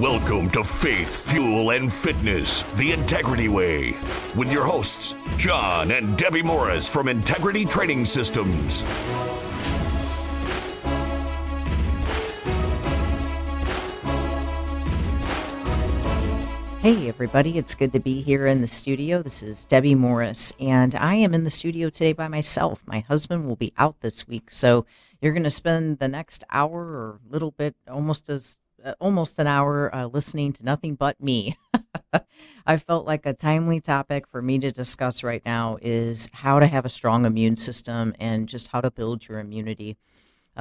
Welcome to Faith, Fuel, and Fitness, the Integrity Way, with your hosts, John and Debbie Morris from Integrity Training Systems. Hey everybody, it's good to be here in the studio. This is Debbie Morris, and I am in the studio today by myself. My husband will be out this week, so you're going to spend the next hour or a little bit, almost an hour, listening to nothing but me. I felt like a timely topic for me to discuss right now is how to have a strong immune system and just how to build your immunity.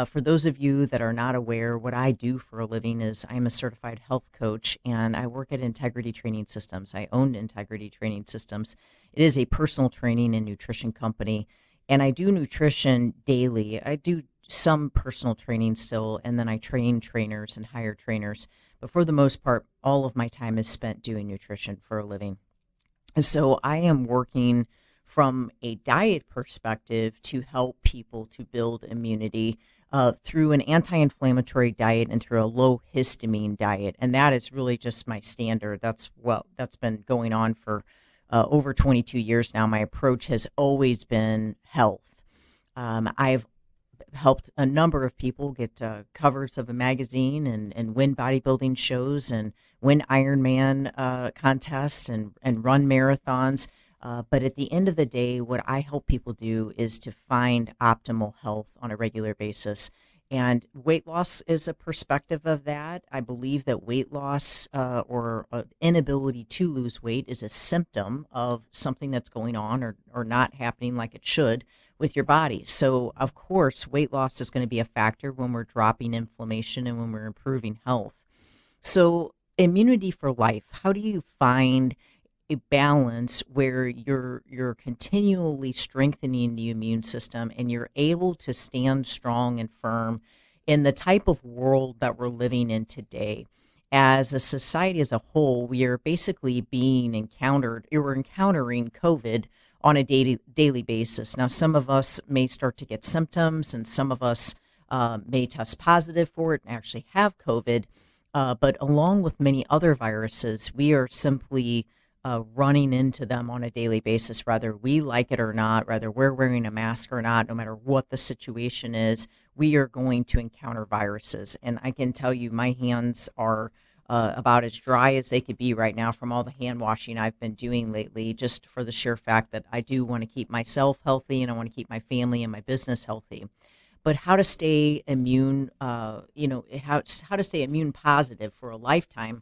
For those of you that are not aware, what I do for a living is I'm a certified health coach, and I work at Integrity Training Systems. I own Integrity Training Systems. It is a personal training and nutrition company, and I do nutrition daily. I do some personal training still, and then I train trainers and hire trainers. But for the most part, all of my time is spent doing nutrition for a living. And so I am working from a diet perspective to help people to build immunity through an anti-inflammatory diet and through a low histamine diet. And that is really just my standard. That's been going on for over 22 years now. My approach has always been health. I've helped a number of people get covers of a magazine and win bodybuilding shows and win Ironman contests and run marathons. But at the end of the day, what I help people do is to find optimal health on a regular basis. And weight loss is a perspective of that. I believe that weight loss or inability to lose weight is a symptom of something that's going on or not happening like it should with your body. So, of course, weight loss is going to be a factor when we're dropping inflammation and when we're improving health. So, immunity for life, how do you find a balance where you're continually strengthening the immune system and you're able to stand strong and firm in the type of world that we're living in today? As a society as a whole, we are basically we're encountering COVID on a daily basis. Now, some of us may start to get symptoms, and some of us may test positive for it and actually have COVID. But along with many other viruses, we are simply running into them on a daily basis, whether we like it or not, whether we're wearing a mask or not, no matter what the situation is, we are going to encounter viruses. And I can tell you my hands are about as dry as they could be right now from all the hand washing I've been doing lately, just for the sheer fact that I do want to keep myself healthy and I want to keep my family and my business healthy. But how to stay immune, how to stay immune positive for a lifetime,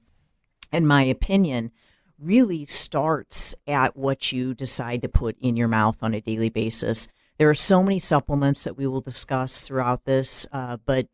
in my opinion, really starts at what you decide to put in your mouth on a daily basis. There are so many supplements that we will discuss throughout this, but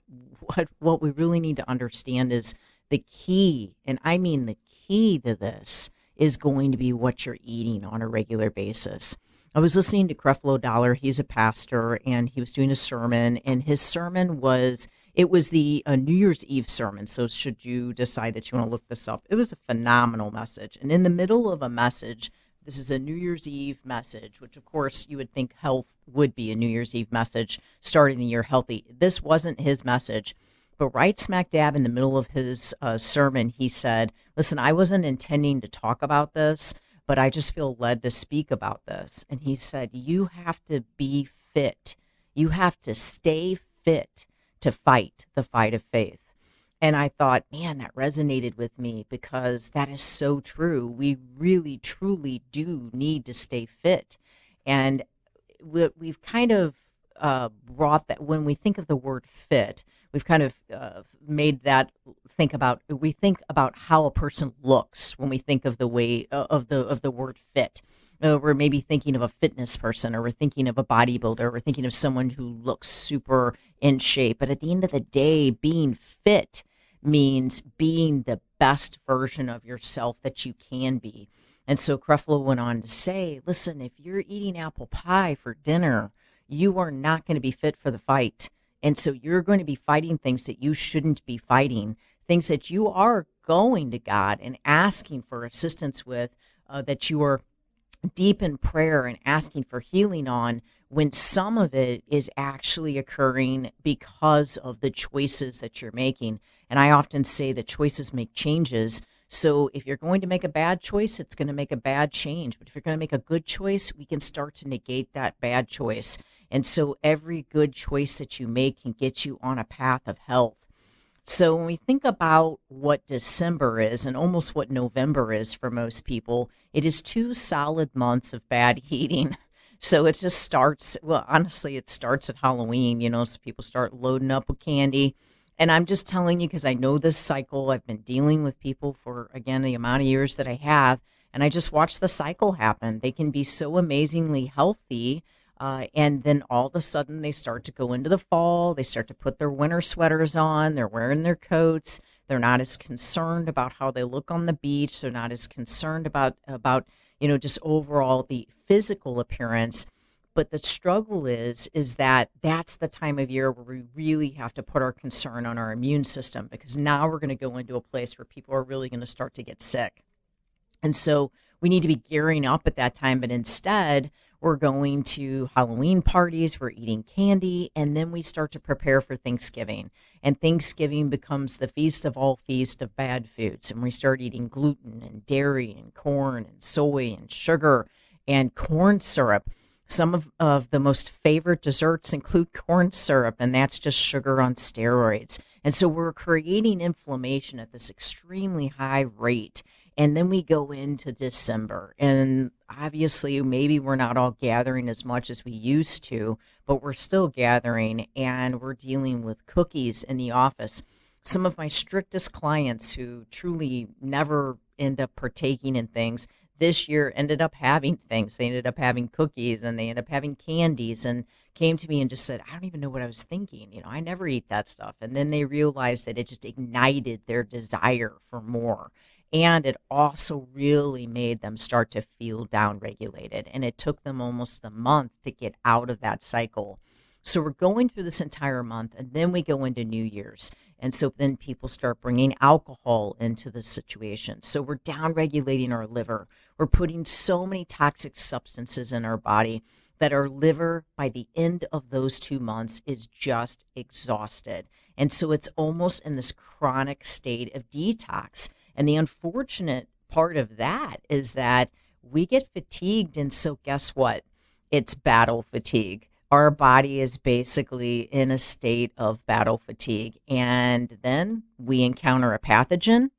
what we really need to understand is the key, and I mean the key to this, is going to be what you're eating on a regular basis. I was listening to Creflo Dollar. He's a pastor, and he was doing a sermon, and his sermon was the New Year's Eve sermon. So should you decide that you want to look this up, it was a phenomenal message. And in the middle of a message, this is a New Year's Eve message, which of course you would think health would be a New Year's Eve message, starting the year healthy. This wasn't his message. But right smack dab in the middle of his sermon, he said, listen, I wasn't intending to talk about this, but I just feel led to speak about this. And he said, you have to be fit. You have to stay fit to fight the fight of faith. And I thought, man, that resonated with me because that is so true. We really, truly do need to stay fit. And we've kind of brought that, when we think of the word fit, we've kind of made that we think about how a person looks when we think of the way of the word fit. We're maybe thinking of a fitness person, or we're thinking of a bodybuilder, or we're thinking of someone who looks super in shape. But at the end of the day, being fit means being the best version of yourself that you can be. And so Creflo went on to say, listen, if you're eating apple pie for dinner, you are not going to be fit for the fight. And so you're going to be fighting things that you shouldn't be fighting, things that you are going to God and asking for assistance with, that you are deep in prayer and asking for healing on, when some of it is actually occurring because of the choices that you're making. And I often say that choices make changes. So if you're going to make a bad choice, it's going to make a bad change. But if you're going to make a good choice, we can start to negate that bad choice. And so every good choice that you make can get you on a path of health. So when we think about what December is and almost what November is for most people, it is 2 solid months of bad eating. So it just starts, well, honestly, it starts at Halloween, so people start loading up with candy. And I'm just telling you because I know this cycle. I've been dealing with people for, again, the amount of years that I have, and I just watch the cycle happen. They can be so amazingly healthy, and then all of a sudden they start to go into the fall. They start to put their winter sweaters on. They're wearing their coats. They're not as concerned about how they look on the beach. They're not as concerned about just overall the physical appearance. But the struggle is that that's the time of year where we really have to put our concern on our immune system, because now we're going to go into a place where people are really going to start to get sick. And so we need to be gearing up at that time. But instead, we're going to Halloween parties, we're eating candy, and then we start to prepare for Thanksgiving. And Thanksgiving becomes the feast of all feasts of bad foods. And we start eating gluten and dairy and corn and soy and sugar and corn syrup. Some of the most favorite desserts include corn syrup, and that's just sugar on steroids. And so we're creating inflammation at this extremely high rate. And then we go into December, and obviously maybe we're not all gathering as much as we used to, but we're still gathering, and we're dealing with cookies in the office. Some of my strictest clients who truly never end up partaking in things this year ended up having things. They ended up having cookies, and they ended up having candies, and came to me and just said, I don't even know what I was thinking. I never eat that stuff. And then they realized that it just ignited their desire for more. And it also really made them start to feel downregulated. And it took them almost a month to get out of that cycle. So we're going through this entire month, and then we go into New Year's. And so then people start bringing alcohol into the situation. So we're downregulating our liver. We're putting so many toxic substances in our body that our liver, by the end of those 2 months, is just exhausted. And so it's almost in this chronic state of detox. And the unfortunate part of that is that we get fatigued. And so guess what? It's battle fatigue. Our body is basically in a state of battle fatigue. And then we encounter a pathogen,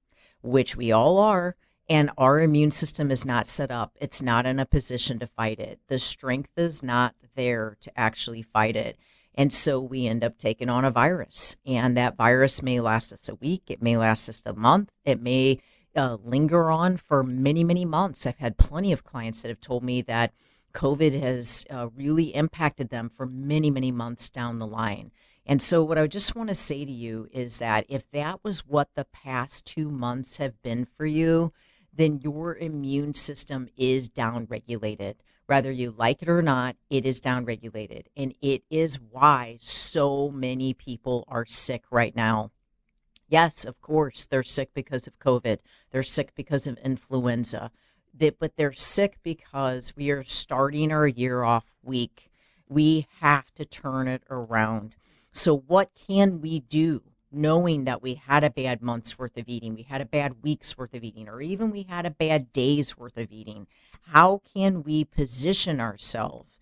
which we all are, and our immune system is not set up. It's not in a position to fight it. The strength is not there to actually fight it. And so we end up taking on a virus, and that virus may last us a week. It may last us a month. It may linger on for many, many months. I've had plenty of clients that have told me that COVID has really impacted them for many, many months down the line. And so what I just want to say to you is that if that was what the past 2 months have been for you, then your immune system is downregulated. Whether you like it or not, it is downregulated. And it is why so many people are sick right now. Yes, of course, they're sick because of COVID. They're sick because of influenza. But they're sick because we are starting our year off weak. We have to turn it around. So what can we do, knowing that we had a bad month's worth of eating, we had a bad week's worth of eating, or even we had a bad day's worth of eating? How can we position ourselves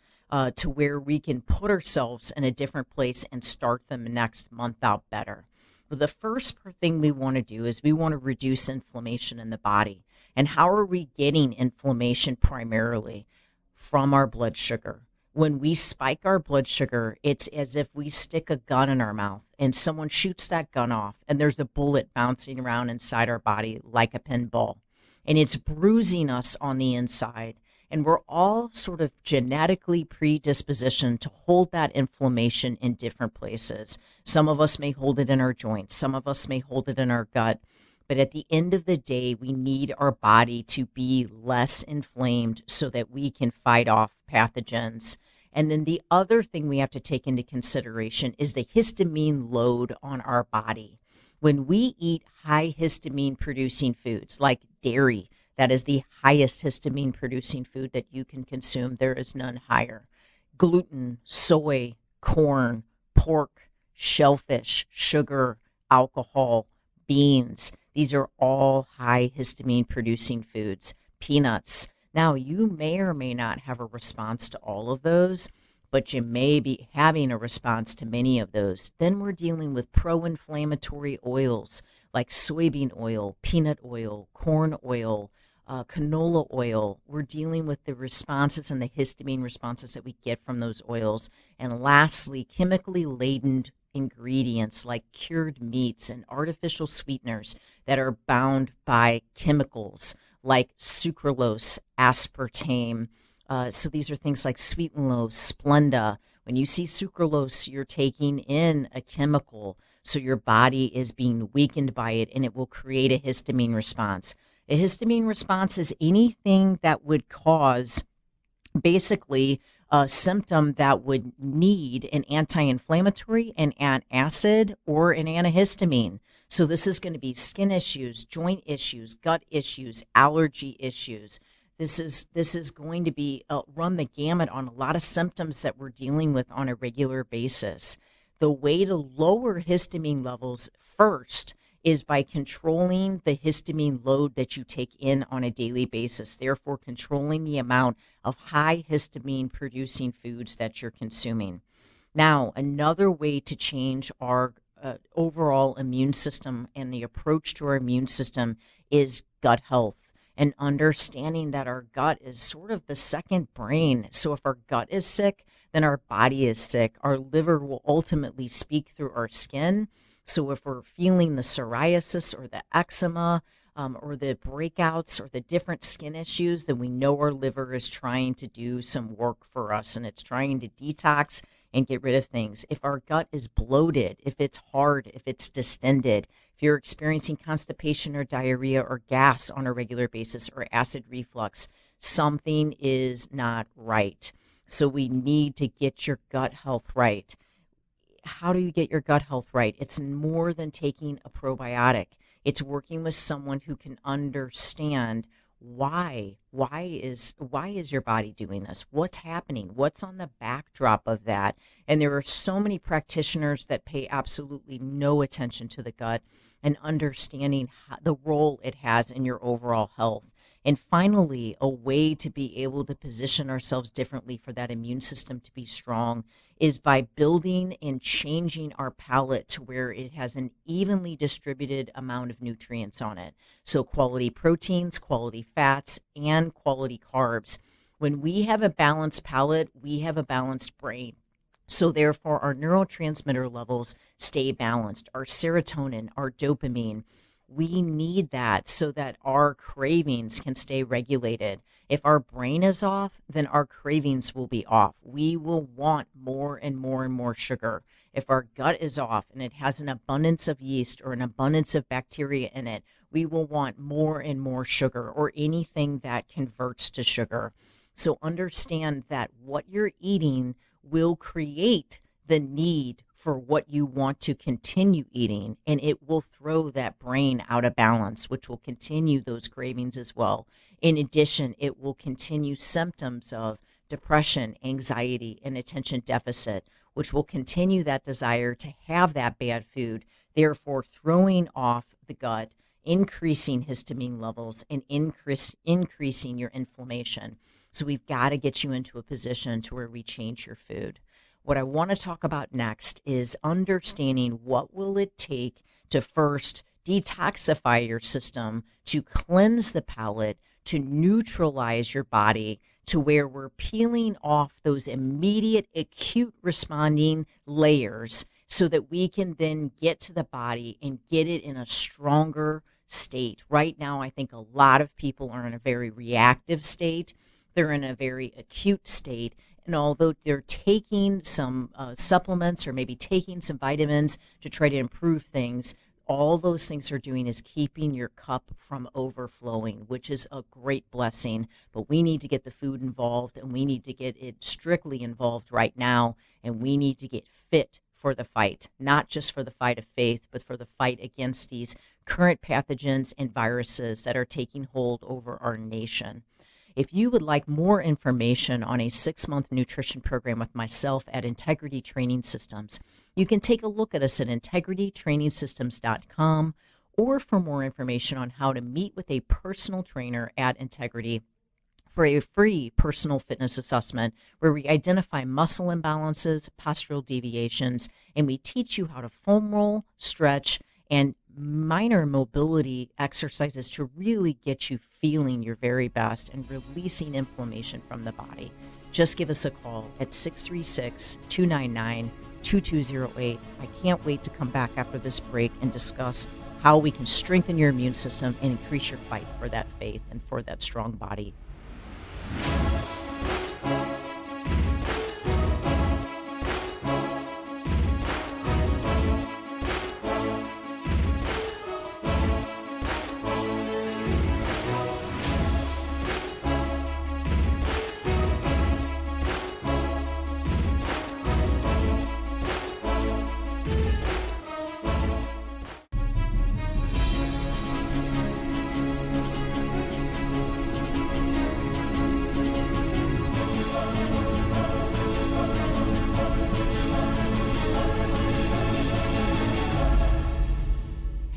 to where we can put ourselves in a different place and start the next month out better? Well, the first thing we want to do is we want to reduce inflammation in the body. And how are we getting inflammation? Primarily from our blood sugar. When we spike our blood sugar, it's as if we stick a gun in our mouth and someone shoots that gun off, and there's a bullet bouncing around inside our body like a pinball, and it's bruising us on the inside. And we're all sort of genetically predispositioned to hold that inflammation in different places. Some of us may hold it in our joints. Some of us may hold it in our gut. But at the end of the day, we need our body to be less inflamed so that we can fight off pathogens. And then the other thing we have to take into consideration is the histamine load on our body. When we eat high histamine producing foods like dairy, that is the highest histamine producing food that you can consume. There is none higher. gluten, soy, corn, pork, shellfish, sugar, alcohol, beans. These are all high histamine producing foods. Peanuts. Now, you may or may not have a response to all of those, but you may be having a response to many of those. Then we're dealing with pro-inflammatory oils like soybean oil, peanut oil, corn oil, canola oil. We're dealing with the responses and the histamine responses that we get from those oils. And lastly, chemically laden ingredients like cured meats and artificial sweeteners that are bound by chemicals like sucralose, aspartame. So these are things like Sweetenlow, Splenda. When you see sucralose, you're taking in a chemical, so your body is being weakened by it, and it will create a histamine response. A histamine response is anything that would cause basically a symptom that would need an anti-inflammatory, an antacid, or an antihistamine. So this is going to be skin issues, joint issues, gut issues, allergy issues. This is going to be run the gamut on a lot of symptoms that we're dealing with on a regular basis. The way to lower histamine levels first is by controlling the histamine load that you take in on a daily basis, therefore controlling the amount of high histamine producing foods that you're consuming. Now, another way to change our overall immune system and the approach to our immune system is gut health, and understanding that our gut is sort of the second brain. So if our gut is sick, then our body is sick. Our liver will ultimately speak through our skin. So if we're feeling the psoriasis or the eczema or the breakouts or the different skin issues, then we know our liver is trying to do some work for us, and it's trying to detox and get rid of things. If our gut is bloated, if it's hard, if it's distended, if you're experiencing constipation or diarrhea or gas on a regular basis or acid reflux, something is not right. So we need to get your gut health right. How do you get your gut health right? It's more than taking a probiotic. It's working with someone who can understand why is your body doing this? What's happening? What's on the backdrop of that? And there are so many practitioners that pay absolutely no attention to the gut and understanding the role it has in your overall health. And finally, a way to be able to position ourselves differently for that immune system to be strong is by building and changing our palate to where it has an evenly distributed amount of nutrients on it. So quality proteins, quality fats, and quality carbs. When we have a balanced palate, we have a balanced brain. So therefore, our neurotransmitter levels stay balanced. Our serotonin, our dopamine, we need that so that our cravings can stay regulated. If our brain is off, then our cravings will be off. We will want more and more and more sugar. If our gut is off and it has an abundance of yeast or an abundance of bacteria in it, we will want more and more sugar or anything that converts to sugar. So understand that what you're eating will create the need for what you want to continue eating, and it will throw that brain out of balance, which will continue those cravings as well. In addition, it will continue symptoms of depression, anxiety, and attention deficit, which will continue that desire to have that bad food, therefore throwing off the gut, increasing histamine levels, and increasing your inflammation. So we've got to get you into a position to where we change your food. What I want to talk about next is understanding what will it take to first detoxify your system, to cleanse the palate, to neutralize your body, to where we're peeling off those immediate acute responding layers so that we can then get to the body and get it in a stronger state. Right now, I think a lot of people are in a very reactive state. They're in a very acute state. And although they're taking some supplements or maybe taking some vitamins to try to improve things, all those things are doing is keeping your cup from overflowing, which is a great blessing. But we need to get the food involved, and we need to get it strictly involved right now. And we need to get fit for the fight, not just for the fight of faith, but for the fight against these current pathogens and viruses that are taking hold over our nation. If you would like more information on a 6-month nutrition program with myself at Integrity Training Systems, you can take a look at us at integritytrainingsystems.com, or for more information on how to meet with a personal trainer at Integrity for a free personal fitness assessment where we identify muscle imbalances, postural deviations, and we teach you how to foam roll, stretch, and minor mobility exercises to really get you feeling your very best and releasing inflammation from the body. Just give us a call at 636-299-2208. I can't wait to come back after this break and discuss how we can strengthen your immune system and increase your fight for that faith and for that strong body.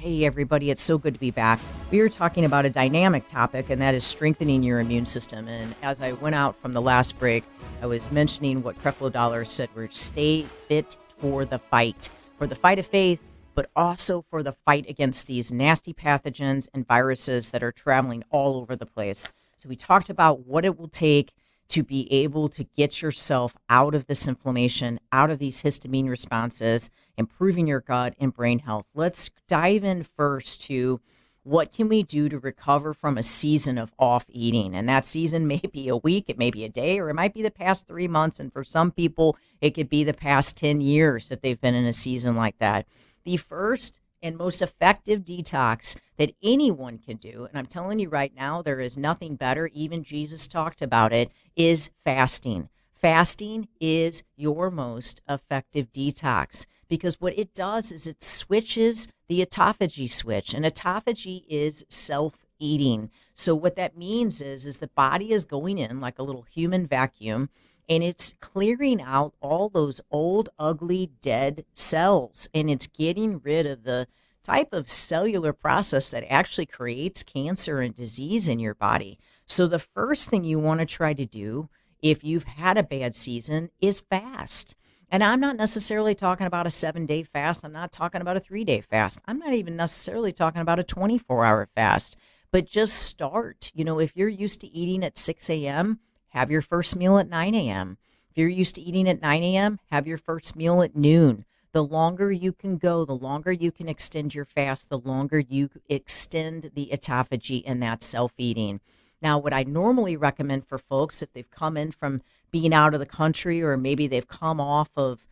Hey everybody, it's so good to be back. We are talking about a dynamic topic, and that is strengthening your immune system. And as I went out from the last break, I was mentioning what Creflo Dollar said, we're stay fit for the fight of faith, but also for the fight against these nasty pathogens and viruses that are traveling all over the place. So we talked about what it will take to be able to get yourself out of this inflammation, out of these histamine responses, improving your gut and brain health. Let's dive in first to what can we do to recover from a season of off eating. And that season may be a week, it may be a day, or it might be the past 3 months. And for some people, it could be the past 10 years that they've been in a season like that. The first and most effective detox that anyone can do, and I'm telling you right now, there is nothing better, even Jesus talked about it, is fasting. Fasting is your most effective detox because what it does is it switches the autophagy switch, and autophagy is self-eating. So what that means is the body is going in like a little human vacuum, and it's clearing out all those old, ugly, dead cells, and it's getting rid of the type of cellular process that actually creates cancer and disease in your body. So the first thing you want to try to do if you've had a bad season is fast. And I'm not necessarily talking about a 7-day fast. I'm not talking about a 3-day fast. I'm not even necessarily talking about a 24-hour fast. But just start. You know, if you're used to eating at 6 a.m., have your first meal at 9 a.m. If you're used to eating at 9 a.m., have your first meal at noon. The longer you can go, the longer you can extend your fast, the longer you extend the autophagy and that self-eating. Now, what I normally recommend for folks, if they've come in from being out of the country, or maybe they've come off of,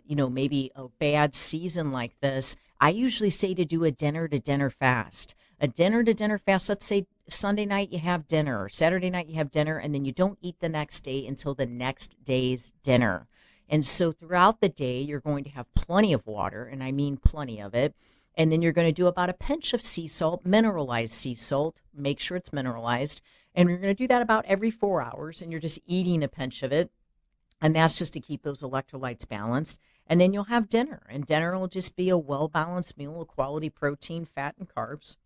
maybe a bad season like this, I usually say to do a dinner-to-dinner fast. A dinner-to-dinner fast, let's say Sunday night you have dinner, or Saturday night you have dinner, and then you don't eat the next day until the next day's dinner. And so throughout the day, you're going to have plenty of water, and I mean plenty of it. And then you're going to do about a pinch of sea salt, mineralized sea salt. Make sure it's mineralized. And you're going to do that about every 4 hours, and you're just eating a pinch of it. And that's just to keep those electrolytes balanced. And then you'll have dinner, and dinner will just be a well-balanced meal of quality protein, fat, and carbs.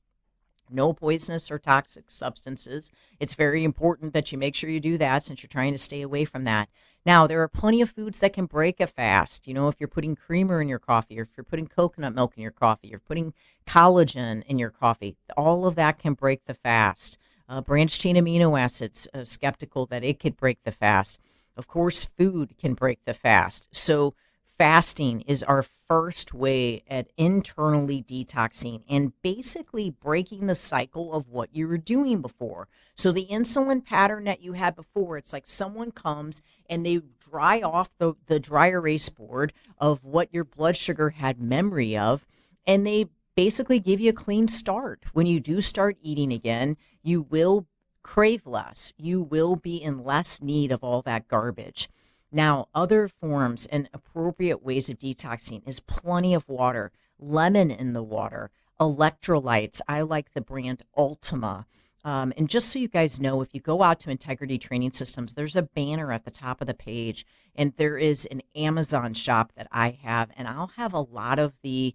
No poisonous or toxic substances. It's very important that you make sure you do that since you're trying to stay away from that. Now, there are plenty of foods that can break a fast. You know, if you're putting creamer in your coffee, or if you're putting coconut milk in your coffee, you're putting collagen in your coffee, all of that can break the fast. Branched chain amino acids, skeptical that it could break the fast. Of course, food can break the fast. So fasting is our first way at internally detoxing and basically breaking the cycle of what you were doing before. So the insulin pattern that you had before, it's like someone comes and they dry off the dry erase board of what your blood sugar had memory of, and they basically give you a clean start. When you do start eating again, you will crave less. You will be in less need of all that garbage. Now, other forms and appropriate ways of detoxing is plenty of water, lemon in the water, electrolytes. I like the brand Ultima. And just so you guys know, if you go out to Integrity Training Systems, there's a banner at the top of the page, and there is an Amazon shop that I have, and I'll have a lot of the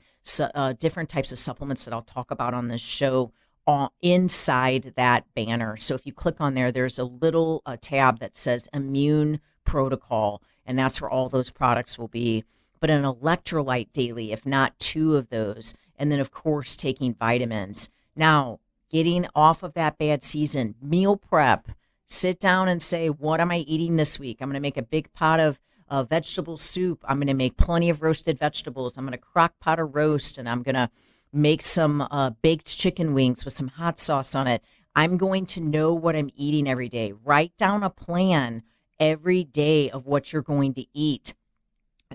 different types of supplements that I'll talk about on this show inside that banner. So if you click on there, there's a little tab that says Immune Protocol, and that's where all those products will be. But an electrolyte daily, if not 2 of those, and then of course taking vitamins. Now, getting off of that bad season, meal prep, sit down and say, what am I eating this week? I'm going to make a big pot of vegetable soup. I'm going to make plenty of roasted vegetables. I'm going to crock pot a roast, and I'm going to make some baked chicken wings with some hot sauce on it. I'm going to know what I'm eating every day. Write down a plan every day of what you're going to eat.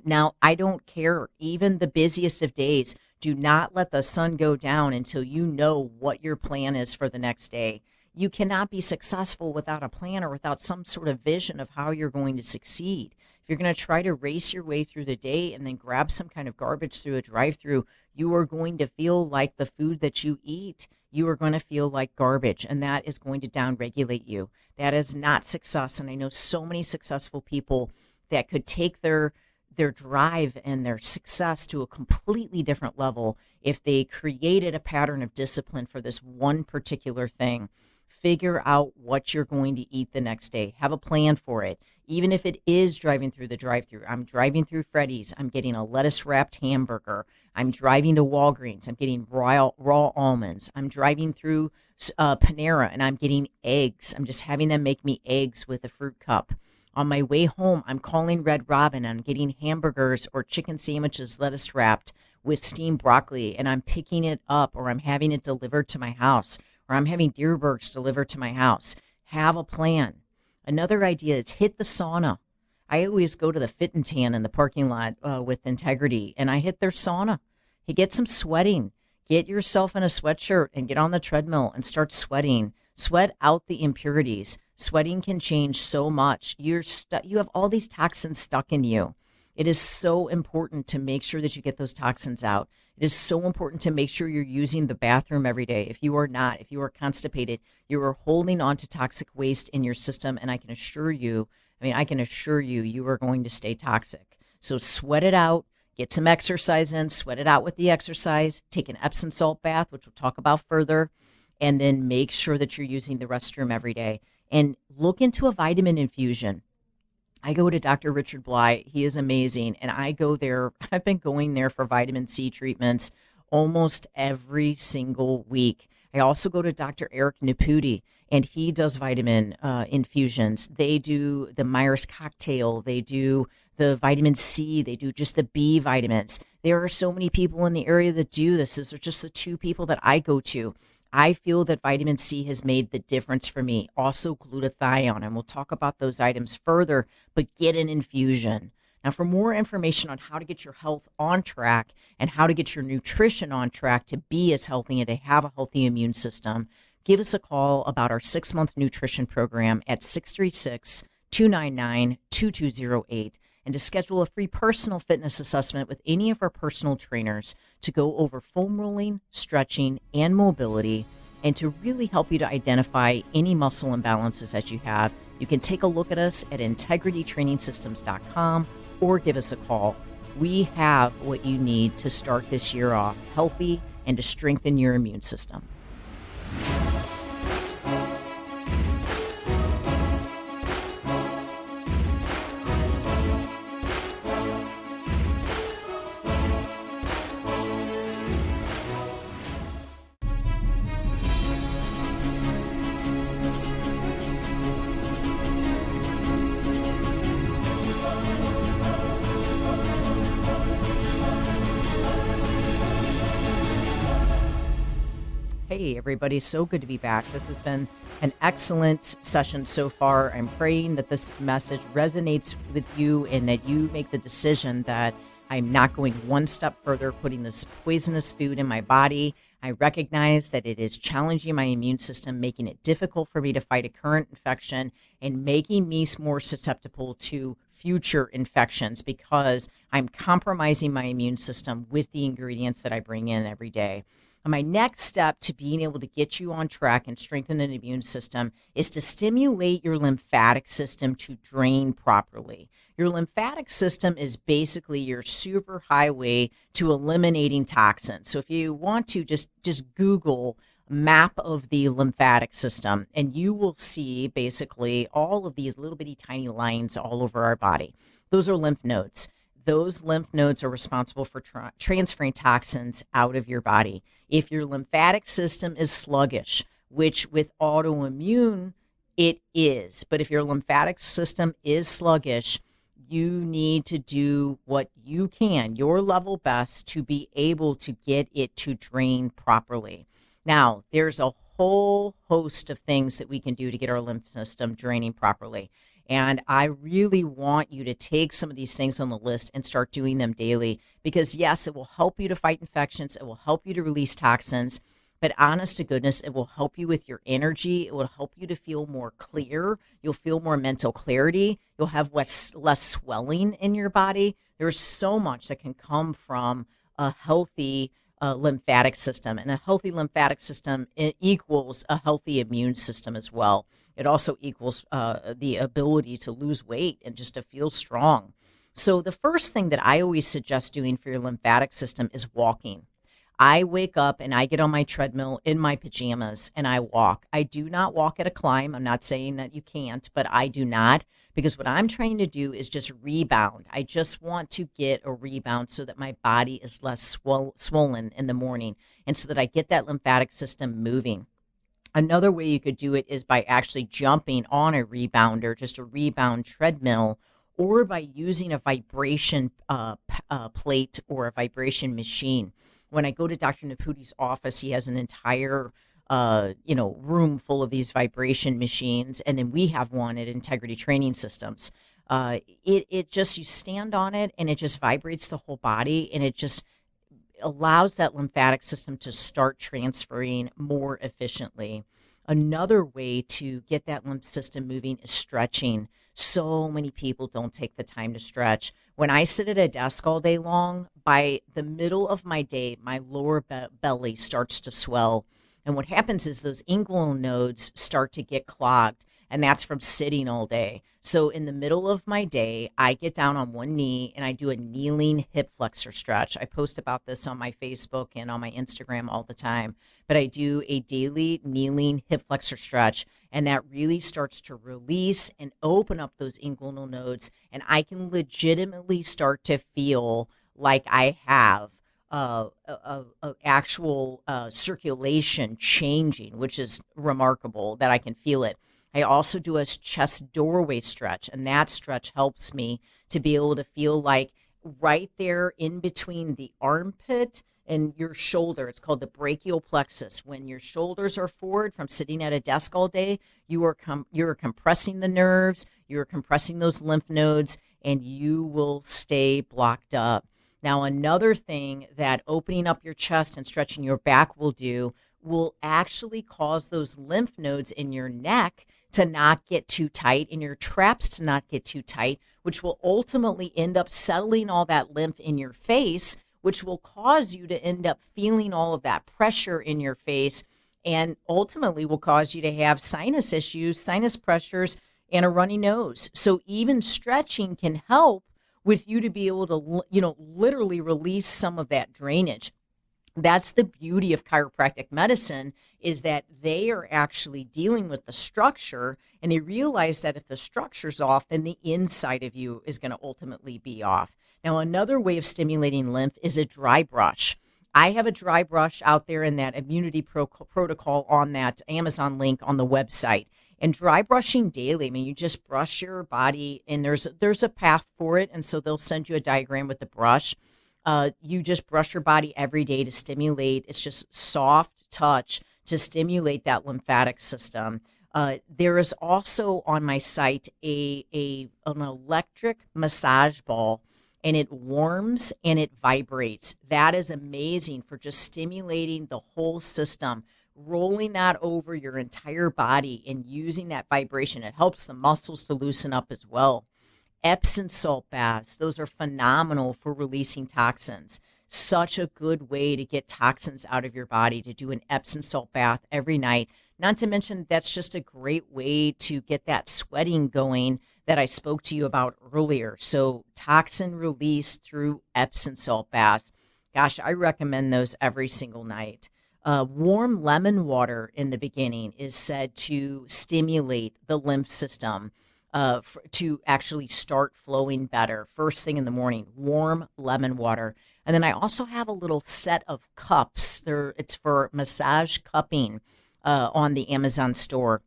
Now, I don't care, even the busiest of days, do not let the sun go down until you know what your plan is for the next day. You cannot be successful without a plan or without some sort of vision of how you're going to succeed. If you're going to try to race your way through the day and then grab some kind of garbage through a drive-through, you are going to feel like the food that you eat, you are going to feel like garbage, and that is going to downregulate you. That is not success, and I know so many successful people that could take their drive and their success to a completely different level if they created a pattern of discipline for this one particular thing. Figure out what you're going to eat the next day. Have a plan for it. Even if it is driving through the drive-thru. I'm driving through Freddy's. I'm getting a lettuce-wrapped hamburger. I'm driving to Walgreens. I'm getting raw almonds. I'm driving through Panera, and I'm getting eggs. I'm just having them make me eggs with a fruit cup. On my way home, I'm calling Red Robin. I'm getting hamburgers or chicken sandwiches, lettuce wrapped with steamed broccoli, and I'm picking it up, or I'm having it delivered to my house, or I'm having Dierbergs delivered to my house. Have a plan. Another idea is hit the sauna. I always go to the Fit and Tan in the parking lot with Integrity, and I hit their sauna. Hey, get some sweating. Get yourself in a sweatshirt and get on the treadmill and start sweating. Sweat out the impurities. Sweating can change so much. You have all these toxins stuck in you. It is so important to make sure that you get those toxins out. It is so important to make sure you're using the bathroom every day. If you are not, if you are constipated, you are holding on to toxic waste in your system, and I can assure you, you are going to stay toxic. So sweat it out. Get some exercise in. Sweat it out with the exercise. Take an Epsom salt bath, which we'll talk about further, and then make sure that you're using the restroom every day. And look into a vitamin infusion. I go to Dr. Richard Bly. He is amazing. And I go there. I've been going there for vitamin C treatments almost every single week. I also go to Dr. Eric Naputi, and he does vitamin infusions. They do the Myers cocktail. They do the vitamin C. They do just the B vitamins. There are so many people in the area that do this. These are just the 2 people that I go to. I feel that vitamin C has made the difference for me. Also glutathione, and we'll talk about those items further, but get an infusion. Now, for more information on how to get your health on track and how to get your nutrition on track to be as healthy and to have a healthy immune system, give us a call about our 6-month nutrition program at 636-299-2208. And to schedule a free personal fitness assessment with any of our personal trainers to go over foam rolling, stretching, and mobility, and to really help you to identify any muscle imbalances that you have, you can take a look at us at integritytrainingsystems.com or give us a call. We have what you need to start this year off healthy and to strengthen your immune system. Hey, everybody. So good to be back. This has been an excellent session so far. I'm praying that this message resonates with you and that you make the decision that I'm not going one step further, putting this poisonous food in my body. I recognize that it is challenging my immune system, making it difficult for me to fight a current infection and making me more susceptible to future infections because I'm compromising my immune system with the ingredients that I bring in every day. And my next step to being able to get you on track and strengthen an immune system is to stimulate your lymphatic system to drain properly. Your lymphatic system is basically your super highway to eliminating toxins. So if you want to just Google map of the lymphatic system, and you will see basically all of these little bitty tiny lines all over our body. Those are lymph nodes. Those lymph nodes are responsible for transferring toxins out of your body. If your lymphatic system is sluggish, which with autoimmune it is, but if your lymphatic system is sluggish, you need to do what you can, your level best, to be able to get it to drain properly. Now, there's a whole host of things that we can do to get our lymph system draining properly. And I really want you to take some of these things on the list and start doing them daily, because yes, it will help you to fight infections. It will help you to release toxins, but honest to goodness, it will help you with your energy. It will help you to feel more clear. You'll feel more mental clarity. You'll have less swelling in your body. There's so much that can come from a healthy lymphatic system, and a healthy lymphatic system equals a healthy immune system as well. It also equals the ability to lose weight and just to feel strong. So the first thing that I always suggest doing for your lymphatic system is walking. I wake up and I get on my treadmill in my pajamas and I walk. I do not walk at a climb. I'm not saying that you can't, but I do not, because what I'm trying to do is just rebound. I just want to get a rebound so that my body is less swollen in the morning, and so that I get that lymphatic system moving. Another way you could do it is by actually jumping on a rebounder, just a rebound treadmill, or by using a vibration plate or a vibration machine. When I go to Dr. Naputi's office, he has an entire room full of these vibration machines, and then we have one at Integrity Training Systems. It just, you stand on it and it just vibrates the whole body, and it just allows that lymphatic system to start transferring more efficiently. Another way to get that lymph system moving is stretching. So many people don't take the time to stretch. When I sit at a desk all day long, by the middle of my day, my lower belly starts to swell. And what happens is those inguinal nodes start to get clogged, and that's from sitting all day. So in the middle of my day, I get down on one knee and I do a kneeling hip flexor stretch. I post about this on my Facebook and on my Instagram all the time, but I do a daily kneeling hip flexor stretch, and that really starts to release and open up those inguinal nodes, and I can legitimately start to feel like I have actual circulation changing, which is remarkable that I can feel it. I also do a chest doorway stretch, and that stretch helps me to be able to feel like right there in between the armpit and your shoulder. It's called the brachial plexus. When your shoulders are forward from sitting at a desk all day, you are compressing the nerves, you're compressing those lymph nodes, and you will stay blocked up. Now, another thing that opening up your chest and stretching your back will actually cause those lymph nodes in your neck to not get too tight and your traps to not get too tight, which will ultimately end up settling all that lymph in your face, which will cause you to end up feeling all of that pressure in your face, and ultimately will cause you to have sinus issues, sinus pressures, and a runny nose. So even stretching can help with you to be able to, literally release some of that drainage. That's the beauty of chiropractic medicine, is that they are actually dealing with the structure, and they realize that if the structure's off, then the inside of you is going to ultimately be off. Now, another way of stimulating lymph is a dry brush. I have a dry brush out there in that immunity protocol on that Amazon link on the website. And dry brushing daily, I mean, you just brush your body, and there's a path for it, and so they'll send you a diagram with the brush. You just brush your body every day to stimulate. It's just soft touch to stimulate that lymphatic system. There is also on my site an electric massage ball, and it warms and it vibrates. That is amazing for just stimulating the whole system, rolling that over your entire body and using that vibration. It helps the muscles to loosen up as well. Epsom salt baths, those are phenomenal for releasing toxins. Such a good way to get toxins out of your body, to do an Epsom salt bath every night. Not to mention, that's just a great way to get that sweating going that I spoke to you about earlier. So toxin release through Epsom salt baths. Gosh, I recommend those every single night. Warm lemon water in the beginning is said to stimulate the lymph system to actually start flowing better. First thing in the morning, warm lemon water. And then I also have a little set of cups. It's for massage cupping on the Amazon store.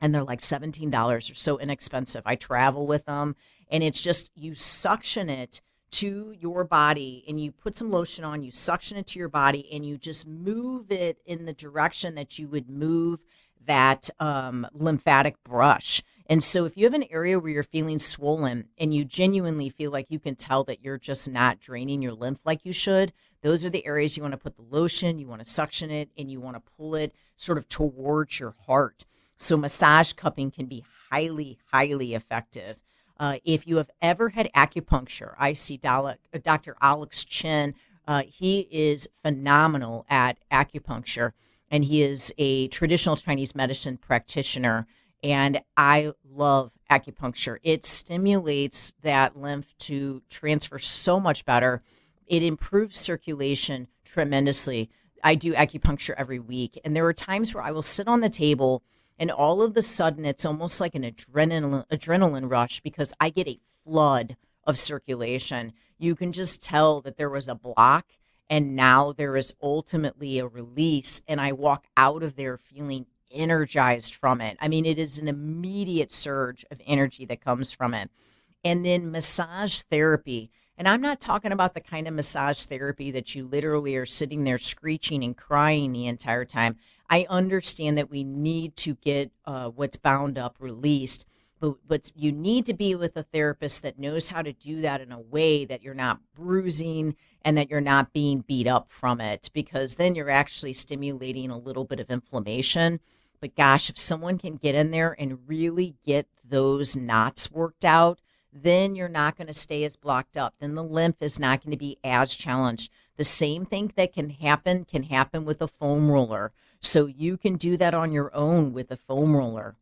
And they're like $17 or so inexpensive. I travel with them, and it's just, you suction it to your body and you put some lotion on, you suction it to your body, and you just move it in the direction that you would move that lymphatic brush. And so if you have an area where you're feeling swollen and you genuinely feel like you can tell that you're just not draining your lymph like you should, those are the areas you want to put the lotion, you want to suction it, and you want to pull it sort of towards your heart. So massage cupping can be highly, highly effective. If you have ever had acupuncture, I see Dr. Alex Chin. He is phenomenal at acupuncture, and he is a traditional Chinese medicine practitioner. And I love acupuncture. It stimulates that lymph to transfer so much better. It improves circulation tremendously. I do acupuncture every week, and there are times where I will sit on the table and all of a sudden it's almost like an adrenaline rush because I get a flood of circulation. You can just tell that there was a block and now there is ultimately a release, and I walk out of there feeling energized from it. I mean, it is an immediate surge of energy that comes from it. And then massage therapy. And I'm not talking about the kind of massage therapy that you literally are sitting there screeching and crying the entire time. I understand that we need to get what's bound up released, but you need to be with a therapist that knows how to do that in a way that you're not bruising and that you're not being beat up from it, because then you're actually stimulating a little bit of inflammation. But gosh, if someone can get in there and really get those knots worked out, then you're not going to stay as blocked up. Then the lymph is not going to be as challenged. The same thing that can happen with a foam roller. So you can do that on your own with a foam roller.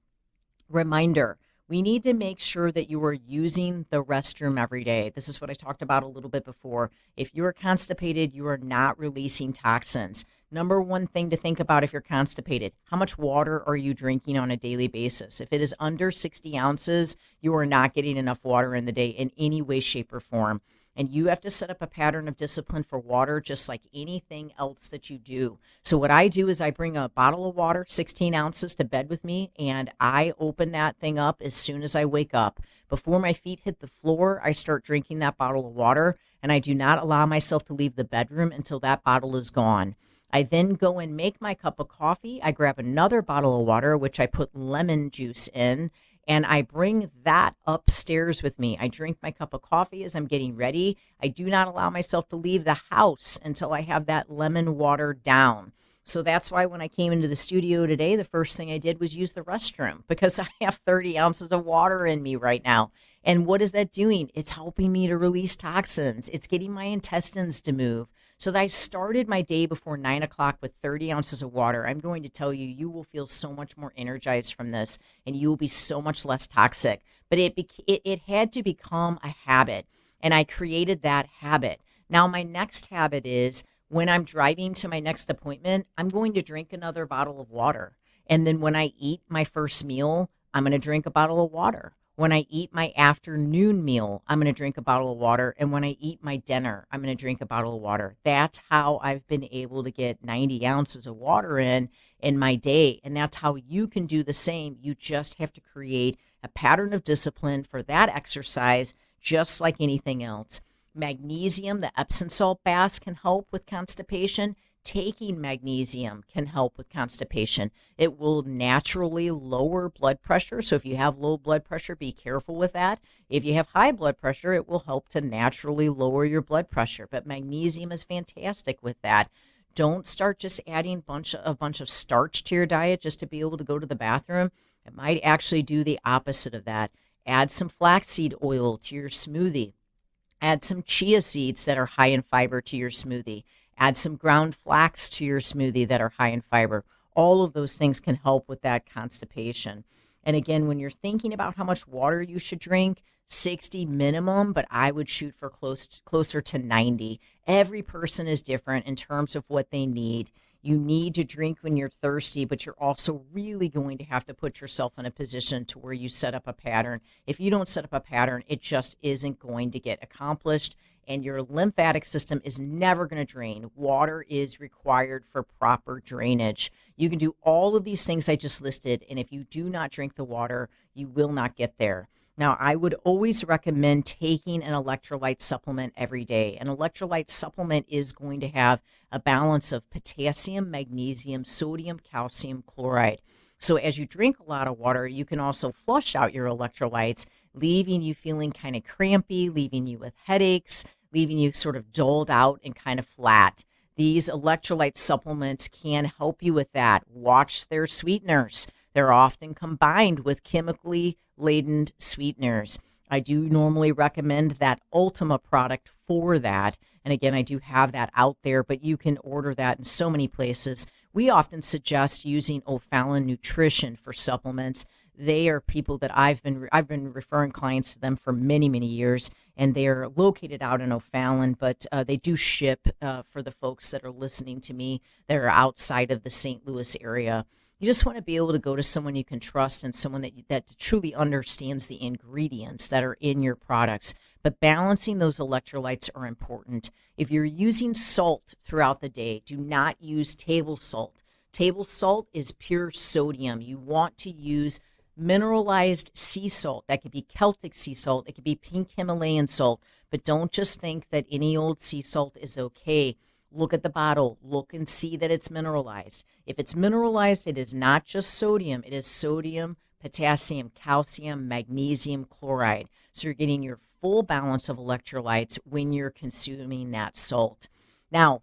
Reminder, we need to make sure that you are using the restroom every day. This is what I talked about a little bit before. If you are constipated, you are not releasing toxins. Number one thing to think about if you're constipated, how much water are you drinking on a daily basis? If it is under 60 ounces, you are not getting enough water in the day in any way, shape, or form. And you have to set up a pattern of discipline for water, just like anything else that you do. So what I do is I bring a bottle of water, 16 ounces, to bed with me, and I open that thing up as soon as I wake up. Before my feet hit the floor, I start drinking that bottle of water, and I do not allow myself to leave the bedroom until that bottle is gone. I then go and make my cup of coffee. I grab another bottle of water, which I put lemon juice in, and I bring that upstairs with me. I drink my cup of coffee as I'm getting ready. I do not allow myself to leave the house until I have that lemon water down. So that's why when I came into the studio today, the first thing I did was use the restroom, because I have 30 ounces of water in me right now. And what is that doing? It's helping me to release toxins. It's getting my intestines to move. So I started my day before 9 o'clock with 30 ounces of water. I'm going to tell you, you will feel so much more energized from this, and you will be so much less toxic. But it had to become a habit, and I created that habit. Now my next habit is, when I'm driving to my next appointment, I'm going to drink another bottle of water. And then when I eat my first meal, I'm going to drink a bottle of water. When I eat my afternoon meal, I'm going to drink a bottle of water. And when I eat my dinner, I'm going to drink a bottle of water. That's how I've been able to get 90 ounces of water in my day. And that's how you can do the same. You just have to create a pattern of discipline for that exercise, just like anything else. Magnesium, the Epsom salt baths can help with constipation. Taking magnesium can help with constipation. It will naturally lower blood pressure. So if you have low blood pressure, be careful with that. If you have high blood pressure, it will help to naturally lower your blood pressure. But magnesium is fantastic with that. Don't start just adding a bunch of starch to your diet just to be able to go to the bathroom. It might actually do the opposite of that. Add some flaxseed oil to your smoothie. Add some chia seeds that are high in fiber to your smoothie. Add some ground flax to your smoothie that are high in fiber. All of those things can help with that constipation. And again, when you're thinking about how much water you should drink, 60 minimum, but I would shoot for closer to 90. Every person is different in terms of what they need. You need to drink when you're thirsty, but you're also really going to have to put yourself in a position to where you set up a pattern. If you don't set up a pattern, it just isn't going to get accomplished, and your lymphatic system is never going to drain. Water is required for proper drainage. You can do all of these things I just listed, and if you do not drink the water, you will not get there. Now, I would always recommend taking an electrolyte supplement every day. An electrolyte supplement is going to have a balance of potassium, magnesium, sodium, calcium, chloride. So as you drink a lot of water, you can also flush out your electrolytes, leaving you feeling kind of crampy, leaving you with headaches, leaving you sort of dulled out and kind of flat. These electrolyte supplements can help you with that. Watch their sweeteners. They're often combined with chemically laden sweeteners. I do normally recommend that Ultima product for that. And again, I do have that out there, but you can order that in so many places. We often suggest using O'Fallon Nutrition for supplements. They are people that I've been referring clients to them for many, many years, and they are located out in O'Fallon, but they do ship for the folks that are listening to me that are outside of the St. Louis area. You just want to be able to go to someone you can trust and someone that truly understands the ingredients that are in your products. But balancing those electrolytes are important. If you're using salt throughout the day, do not use table salt. Table salt is pure sodium. You want to use mineralized sea salt. That could be Celtic sea salt. It could be pink Himalayan salt. But don't just think that any old sea salt is okay. Look at the bottle. Look and see that it's mineralized. If it's mineralized, it is not just sodium. It is sodium, potassium, calcium, magnesium, chloride. So you're getting your full balance of electrolytes when you're consuming that salt. Now,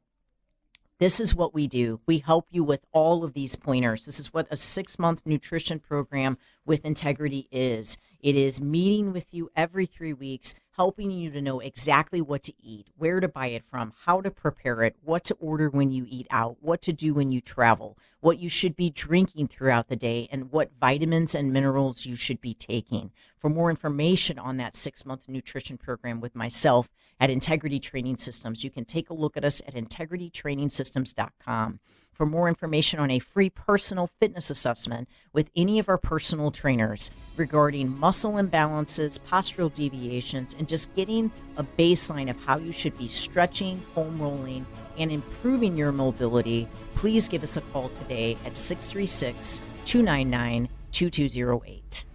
this is what we do. We help you with all of these pointers. This is what a 6-month nutrition program with integrity is. It is meeting with you every 3 weeks, helping you to know exactly what to eat, where to buy it from, how to prepare it, what to order when you eat out, what to do when you travel, what you should be drinking throughout the day, and what vitamins and minerals you should be taking. For more information on that 6-month nutrition program with myself at Integrity Training Systems, you can take a look at us at integritytrainingsystems.com. For more information on a free personal fitness assessment with any of our personal trainers regarding muscle imbalances, postural deviations, and just getting a baseline of how you should be stretching, foam rolling, and improving your mobility, please give us a call today at 636-299-2208.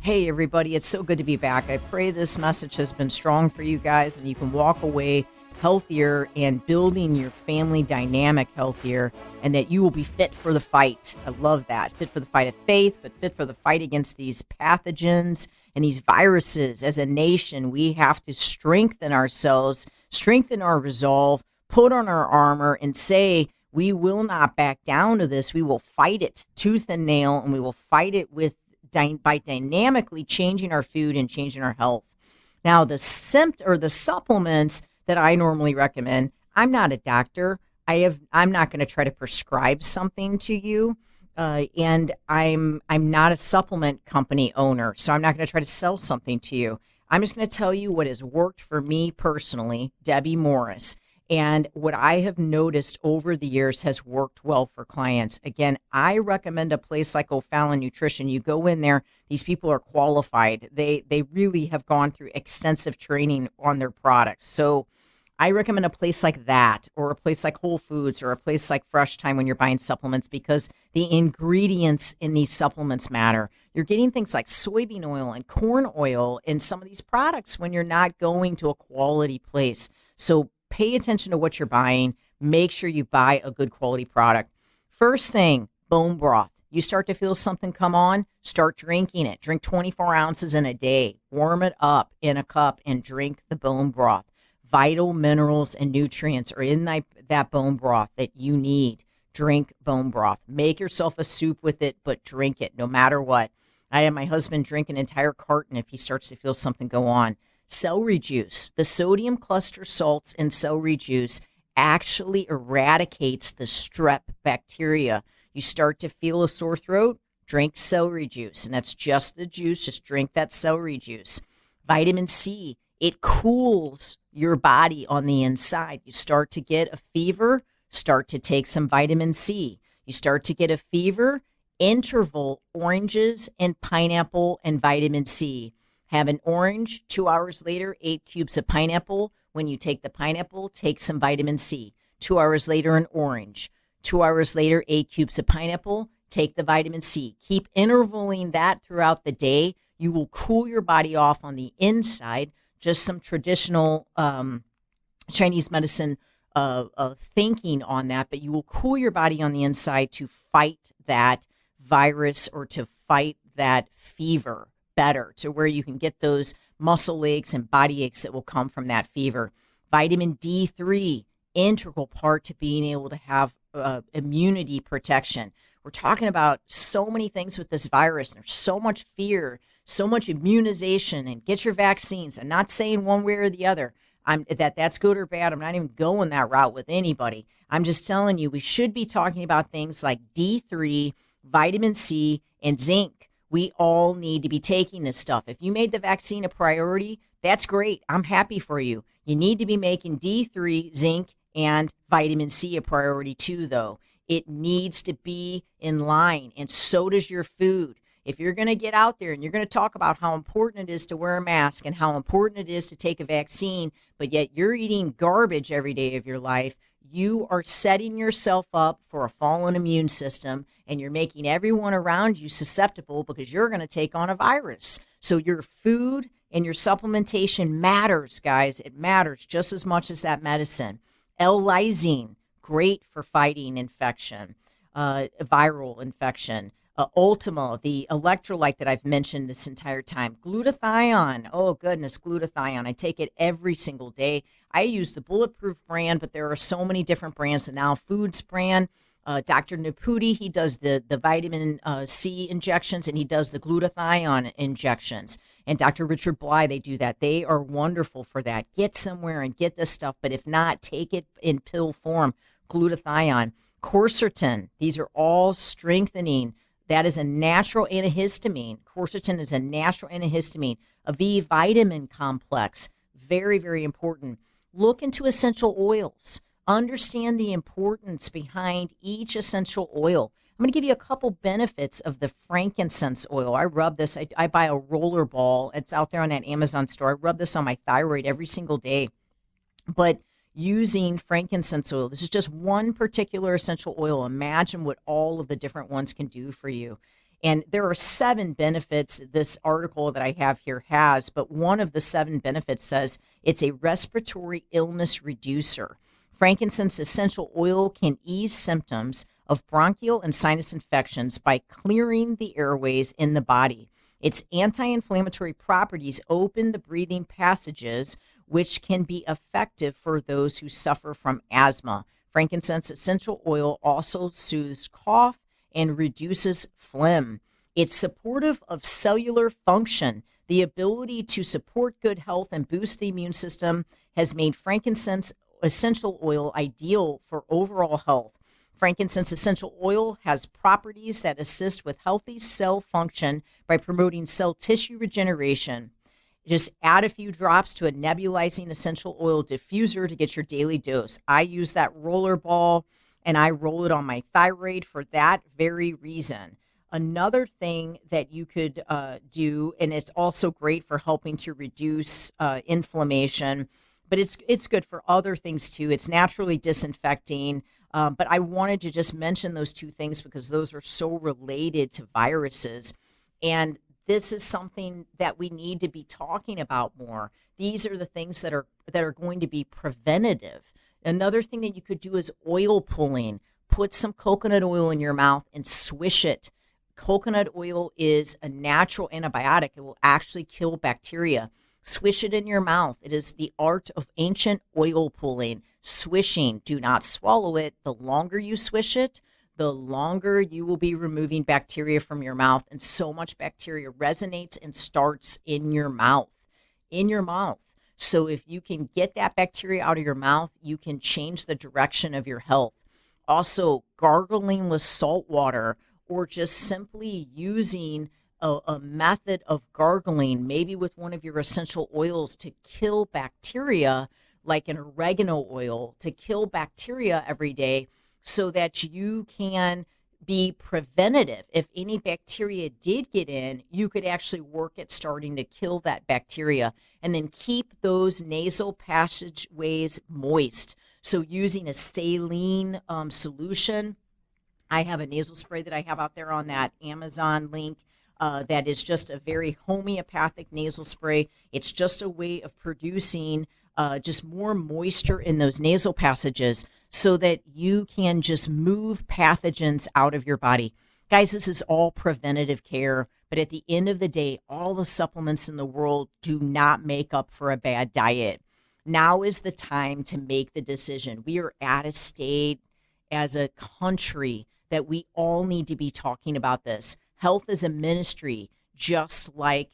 Hey, everybody, it's so good to be back. I pray this message has been strong for you guys and you can walk away healthier and building your family dynamic healthier, and that you will be fit for the fight. I love that. Fit for the fight of faith, but fit for the fight against these pathogens and these viruses. As a nation, we have to strengthen ourselves, strengthen our resolve, put on our armor, and say, we will not back down to this. We will fight it tooth and nail, and we will fight it by dynamically changing our food and changing our health. Now, the supplements that I normally recommend, I'm not a doctor. I'm not going to try to prescribe something to you, and I'm not a supplement company owner, so I'm not going to try to sell something to you. I'm just going to tell you what has worked for me personally, Debbie Morris. And what I have noticed over the years has worked well for clients. Again, I recommend a place like O'Fallon Nutrition. You go in there, these people are qualified. They really have gone through extensive training on their products. So I recommend a place like that, or a place like Whole Foods, or a place like Fresh Time when you're buying supplements, because the ingredients in these supplements matter. You're getting things like soybean oil and corn oil in some of these products when you're not going to a quality place. So pay attention to what you're buying. make sure you buy a good quality product. First thing, bone broth. You start to feel something come on, start drinking it. Drink 24 ounces in a day. Warm it up in a cup and drink the bone broth. Vital minerals and nutrients are in that bone broth that you need. Drink bone broth. Make yourself a soup with it, but drink it no matter what. I have my husband drink an entire carton if he starts to feel something go on. Celery juice. The sodium cluster salts in celery juice actually eradicates the strep bacteria. You start to feel a sore throat, drink celery juice. And that's just the juice. Just drink that celery juice. Vitamin C. It cools your body on the inside. You start to get a fever, start to take some vitamin C. You start to get a fever, interval oranges and pineapple and vitamin C. Have an orange, 2 hours later, 8 cubes of pineapple. When you take the pineapple, take some vitamin C. 2 hours later, an orange. 2 hours later, 8 cubes of pineapple, take the vitamin C. Keep intervaling that throughout the day. You will cool your body off on the inside. Just some traditional Chinese medicine thinking on that, but you will cool your body on the inside to fight that virus or to fight that fever better, to where you can get those muscle aches and body aches that will come from that fever. Vitamin D3, integral part to being able to have immunity protection. We're talking about so many things with this virus. There's so much fear, so much immunization, and get your vaccines. I'm not saying one way or the other. That's good or bad. I'm not even going that route with anybody. I'm just telling you, we should be talking about things like D3, vitamin C, and zinc. We all need to be taking this stuff. If you made the vaccine a priority, that's great. I'm happy for you. You need to be making D3, zinc, and vitamin C a priority too, though. It needs to be in line, and so does your food. If you're going to get out there and you're going to talk about how important it is to wear a mask and how important it is to take a vaccine, but yet you're eating garbage every day of your life, you are setting yourself up for a fallen immune system, and you're making everyone around you susceptible because you're going to take on a virus. So your food and your supplementation matters, guys. It matters just as much as that medicine. L-lysine, great for fighting infection, viral infection. Ultima, the electrolyte that I've mentioned this entire time. Glutathione, oh goodness, glutathione. I take it every single day. I use the Bulletproof brand, but there are so many different brands. The Now Foods brand, Dr. Naputi, he does the vitamin C injections, and he does the glutathione injections. And Dr. Richard Bly, they do that. They are wonderful for that. Get somewhere and get this stuff, but if not, take it in pill form. Glutathione, quercetin, these are all strengthening. That is a natural antihistamine. Quercetin is a natural antihistamine. A B vitamin complex, very, very important. Look into essential oils. Understand the importance behind each essential oil. I'm going to give you a couple benefits of the frankincense oil. I rub this. I buy a roller ball. It's out there on that Amazon store. I rub this on my thyroid every single day. But using frankincense oil, this is just one particular essential oil. Imagine what all of the different ones can do for you. And there are 7 benefits this article that I have here has, but one of the 7 benefits says it's a respiratory illness reducer. Frankincense essential oil can ease symptoms of bronchial and sinus infections by clearing the airways in the body. Its anti-inflammatory properties open the breathing passages, which can be effective for those who suffer from asthma. Frankincense essential oil also soothes cough and reduces phlegm. It's supportive of cellular function. The ability to support good health and boost the immune system has made frankincense essential oil ideal for overall health. Frankincense essential oil has properties that assist with healthy cell function by promoting cell tissue regeneration. Just add a few drops to a nebulizing essential oil diffuser to get your daily dose. I use that roller ball and I roll it on my thyroid for that very reason. Another thing that you could do, and it's also great for helping to reduce inflammation, but it's good for other things too. It's naturally disinfecting. But I wanted to just mention those 2 things because those are so related to viruses. And this is something that we need to be talking about more. These are the things that are going to be preventative. Another thing that you could do is oil pulling. Put some coconut oil in your mouth and swish it. Coconut oil is a natural antibiotic. It will actually kill bacteria. Swish it in your mouth. It is the art of ancient oil pulling. Swishing. Do not swallow it. The longer you swish it, the longer you will be removing bacteria from your mouth. And so much bacteria resonates and starts in your mouth. In your mouth. So if you can get that bacteria out of your mouth, you can change the direction of your health. Also, gargling with salt water, or just simply using a method of gargling, maybe with one of your essential oils to kill bacteria, like an oregano oil, to kill bacteria every day so that you can be preventative. If any bacteria did get in, you could actually work at starting to kill that bacteria, and then keep those nasal passageways moist. So using a saline solution, I have a nasal spray that I have out there on that Amazon link that is just a very homeopathic nasal spray. It's just a way of producing just more moisture in those nasal passages so that you can just move pathogens out of your body. Guys, this is all preventative care, but at the end of the day, all the supplements in the world do not make up for a bad diet. Now is the time to make the decision. We are at a state as a country that we all need to be talking about this. Health is a ministry, just like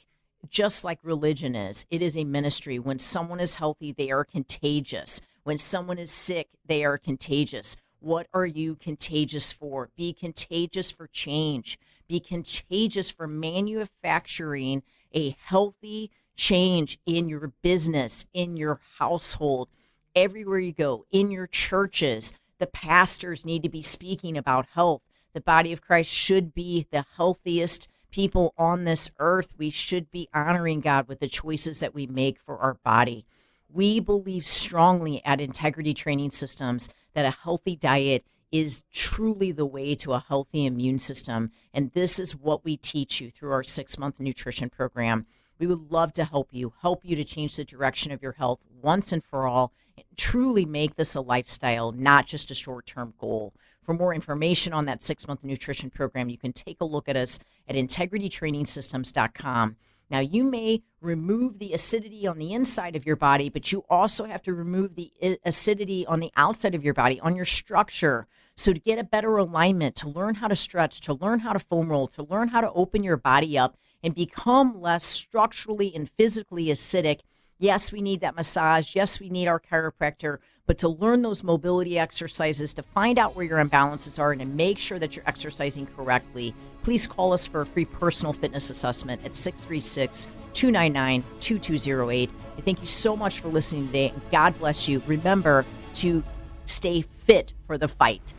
religion is. It is a ministry. When someone is healthy, they are contagious. When someone is sick, they are contagious. What are you contagious for? Be contagious for change. Be contagious for manufacturing a healthy change in your business, in your household, everywhere you go, in your churches. The pastors need to be speaking about health. The body of Christ should be the healthiest people on this earth. We should be honoring God with the choices that we make for our body. We believe strongly at Integrity Training Systems that a healthy diet is truly the way to a healthy immune system. And this is what we teach you through our 6-month nutrition program. We would love to help you to change the direction of your health once and for all, and truly make this a lifestyle, not just a short-term goal. For more information on that 6-month nutrition program, you can take a look at us at integritytrainingsystems.com. Now, you may remove the acidity on the inside of your body, but you also have to remove the acidity on the outside of your body, on your structure. So to get a better alignment, to learn how to stretch, to learn how to foam roll, to learn how to open your body up and become less structurally and physically acidic, yes, we need that massage. Yes, we need our chiropractor. But to learn those mobility exercises, to find out where your imbalances are, and to make sure that you're exercising correctly, please call us for a free personal fitness assessment at 636-299-2208. Thank you so much for listening today, and God bless you. Remember to stay fit for the fight.